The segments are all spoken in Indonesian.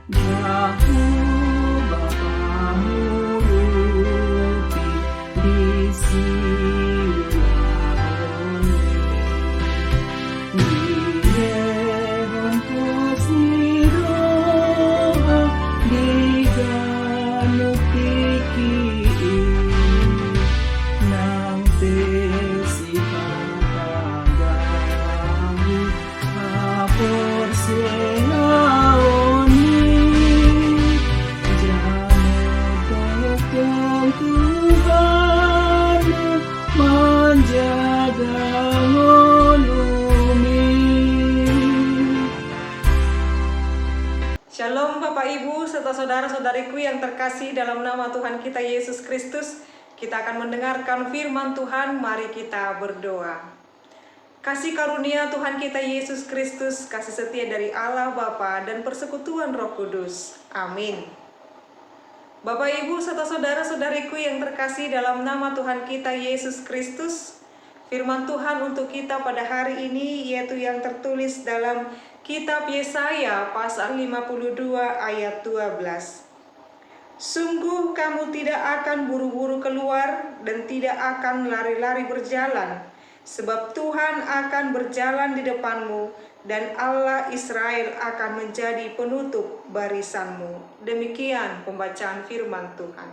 Jauh Bapa muluti di Siloam. Diehon posniroha di ganuk tiki nang tesi pagagamu apor seaoni jangan Tuhan menjaga ngolumi. Shalom Bapak Ibu serta saudara-saudariku yang terkasih dalam nama Tuhan kita Yesus Kristus. Kita akan mendengarkan firman Tuhan, mari kita berdoa. Kasih karunia Tuhan kita Yesus Kristus, kasih setia dari Allah Bapa dan persekutuan Roh Kudus. Amin. Bapak Ibu serta saudara-saudariku yang terkasih dalam nama Tuhan kita Yesus Kristus, firman Tuhan untuk kita pada hari ini yaitu yang tertulis dalam Kitab Yesaya pasal 52 ayat 12. Sungguh kamu tidak akan buru-buru keluar dan tidak akan lari-lari berjalan, sebab Tuhan akan berjalan di depanmu dan Allah Israel akan menjadi penutup barisanmu. Demikian pembacaan firman Tuhan.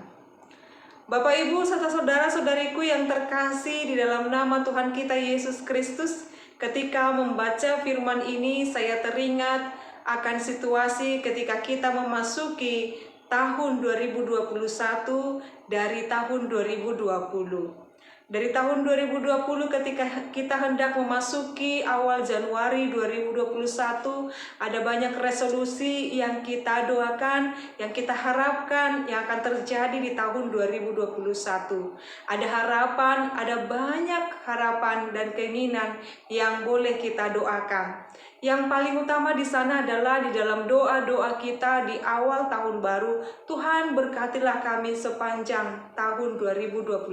Bapak Ibu serta saudara-saudariku yang terkasih di dalam nama Tuhan kita Yesus Kristus, ketika membaca firman ini saya teringat akan situasi ketika kita memasuki tahun 2021 dari tahun 2020. Dari tahun 2020 ketika kita hendak memasuki awal Januari 2021, ada banyak resolusi yang kita doakan, yang kita harapkan yang akan terjadi di tahun 2021. Ada harapan, ada banyak harapan dan keinginan yang boleh kita doakan. Yang paling utama di sana adalah di dalam doa-doa kita di awal tahun baru, Tuhan berkatilah kami sepanjang tahun 2021.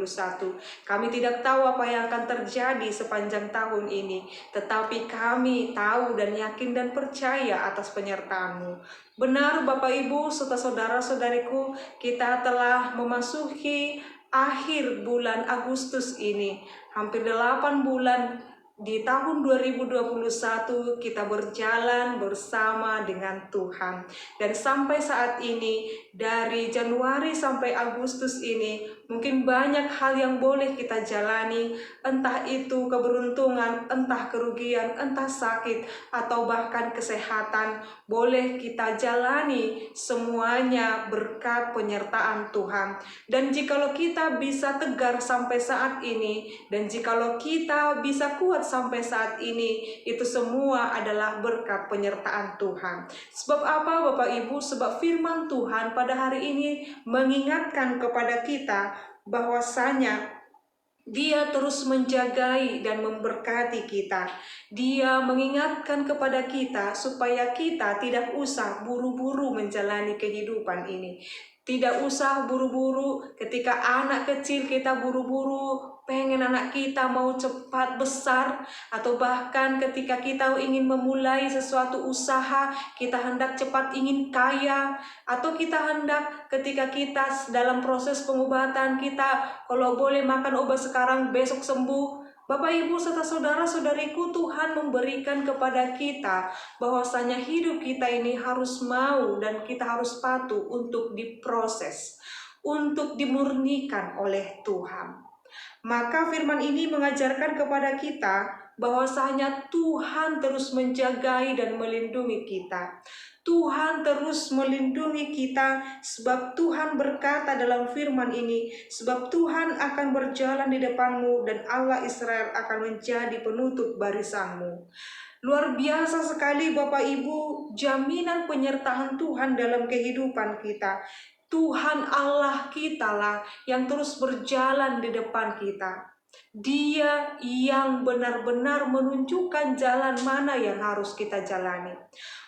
Kami tidak tahu apa yang akan terjadi sepanjang tahun ini, tetapi kami tahu dan yakin dan percaya atas penyertaan-Mu. Benar Bapak Ibu serta saudara-saudariku, kita telah memasuki akhir bulan Agustus ini, hampir 8 bulan. Di tahun 2021 kita berjalan bersama dengan Tuhan. Dan sampai saat ini, dari Januari sampai Agustus ini, mungkin banyak hal yang boleh kita jalani. Entah itu keberuntungan, entah kerugian, entah sakit, atau bahkan kesehatan. Boleh kita jalani semuanya berkat penyertaan Tuhan. Dan jikalau kita bisa tegar sampai saat ini, dan jikalau kita bisa kuat sampai saat ini, itu semua adalah berkat penyertaan Tuhan. Sebab apa Bapak Ibu? Sebab firman Tuhan pada hari ini mengingatkan kepada kita bahwasanya Dia terus menjagai dan memberkati kita. Dia mengingatkan kepada kita supaya kita tidak usah buru-buru menjalani kehidupan ini. Tidak usah buru-buru ketika anak kecil kita buru-buru pengen anak kita mau cepat besar, atau bahkan ketika kita ingin memulai sesuatu usaha, kita hendak cepat ingin kaya, atau kita hendak ketika kita dalam proses pengobatan kita kalau boleh makan obat sekarang besok sembuh. Bapak Ibu serta saudara-saudariku, Tuhan memberikan kepada kita bahwasanya hidup kita ini harus mau dan kita harus patuh untuk diproses, untuk dimurnikan oleh Tuhan. Maka firman ini mengajarkan kepada kita bahwasanya Tuhan terus menjagai dan melindungi kita. Tuhan terus melindungi kita sebab Tuhan berkata dalam firman ini, sebab Tuhan akan berjalan di depanmu dan Allah Israel akan menjadi penutup barisanmu. Luar biasa sekali Bapak Ibu, jaminan penyertaan Tuhan dalam kehidupan kita. Tuhan Allah kita lah yang terus berjalan di depan kita. Dia yang benar-benar menunjukkan jalan mana yang harus kita jalani.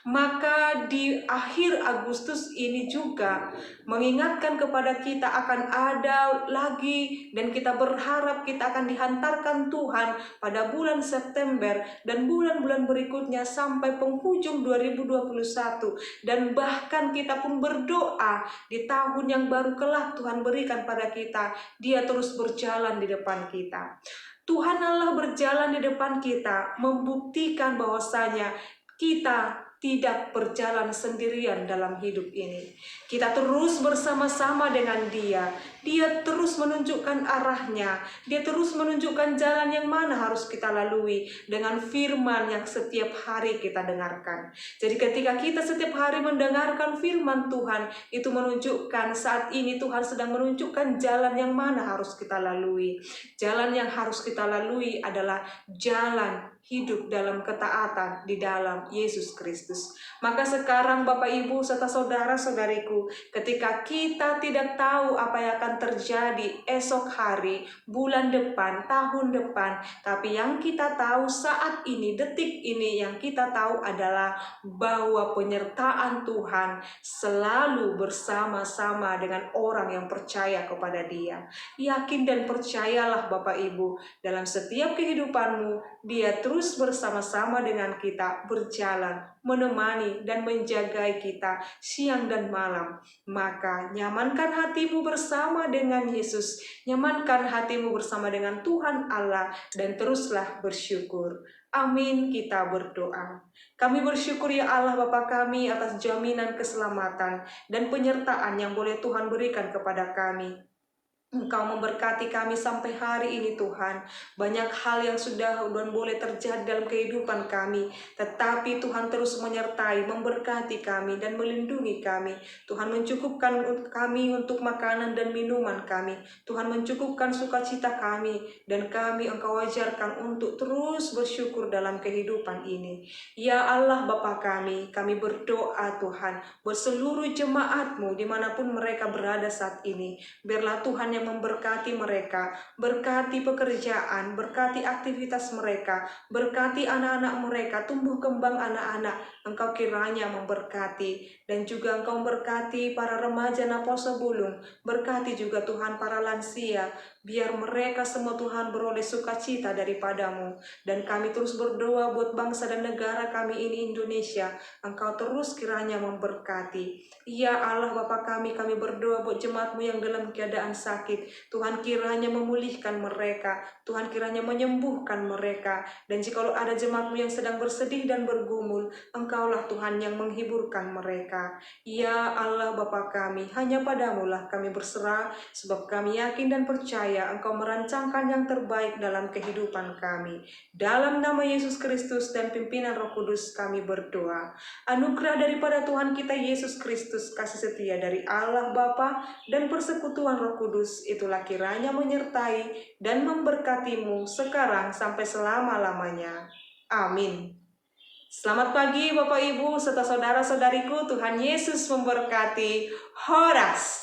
Maka di akhir Agustus ini juga mengingatkan kepada kita akan ada lagi, dan kita berharap kita akan dihantarkan Tuhan pada bulan September dan bulan-bulan berikutnya sampai penghujung 2021, dan bahkan kita pun berdoa di tahun yang baru kelak Tuhan berikan pada kita, Dia terus berjalan di depan kita. Tuhan Allah berjalan di depan kita, membuktikan bahwasanya kita tidak berjalan sendirian dalam hidup ini. Kita terus bersama-sama dengan Dia. Dia terus menunjukkan arahnya. Dia terus menunjukkan jalan yang mana harus kita lalui dengan firman yang setiap hari kita dengarkan. Jadi ketika kita setiap hari mendengarkan firman Tuhan, itu menunjukkan saat ini Tuhan sedang menunjukkan jalan yang mana harus kita lalui. Jalan yang harus kita lalui adalah jalan hidup dalam ketaatan di dalam Yesus Kristus. Maka sekarang Bapak Ibu serta saudara-saudariku, ketika kita tidak tahu apa yang akan terjadi esok hari, bulan depan, tahun depan, tapi yang kita tahu saat ini, detik ini, yang kita tahu adalah bahwa penyertaan Tuhan selalu bersama-sama dengan orang yang percaya kepada Dia. Yakin dan percayalah Bapak Ibu, dalam setiap kehidupanmu, Dia terus bersama-sama dengan kita, berjalan, menemani dan menjagai kita siang dan malam. Maka nyamankan hatimu bersama dengan Yesus, nyamankan hatimu bersama dengan Tuhan Allah, dan teruslah bersyukur. Amin, kita berdoa. Kami bersyukur ya Allah Bapa kami atas jaminan keselamatan dan penyertaan yang boleh Tuhan berikan kepada kami. Engkau memberkati kami sampai hari ini Tuhan. Banyak hal yang sudah dan boleh terjadi dalam kehidupan kami, tetapi Tuhan terus menyertai, memberkati kami dan melindungi kami. Tuhan mencukupkan kami untuk makanan dan minuman kami. Tuhan mencukupkan sukacita kami, dan kami Engkau ajarkan untuk terus bersyukur dalam kehidupan ini. Ya Allah Bapa kami berdoa Tuhan buat seluruh jemaat-Mu dimanapun mereka berada saat ini. Biarlah Tuhan yang memberkati mereka, berkati pekerjaan, berkati aktivitas mereka, berkati anak-anak mereka, tumbuh kembang anak-anak. Engkau kiranya memberkati, dan juga Engkau memberkati para remaja Naposo Bulung, berkati juga Tuhan para lansia, biar mereka semua Tuhan beroleh sukacita daripada-Mu. Dan kami terus berdoa buat bangsa dan negara kami ini Indonesia, Engkau terus kiranya memberkati. Ya Allah Bapa kami berdoa buat jemaat-Mu yang dalam keadaan sakit. Tuhan kiranya memulihkan mereka, Tuhan kiranya menyembuhkan mereka. Dan jika ada jemaat-Mu yang sedang bersedih dan bergumul, Engkaulah Tuhan yang menghiburkan mereka. Ya Allah Bapa kami, hanya padamu lah kami berserah, sebab kami yakin dan percaya Engkau merancangkan yang terbaik dalam kehidupan kami. Dalam nama Yesus Kristus dan pimpinan Roh Kudus kami berdoa. Anugerah daripada Tuhan kita Yesus Kristus, kasih setia dari Allah Bapa dan persekutuan Roh Kudus itulah kiranya menyertai dan memberkatimu sekarang sampai selama-lamanya. Amin. Selamat pagi Bapak Ibu serta saudara-saudariku, Tuhan Yesus memberkati. Horas.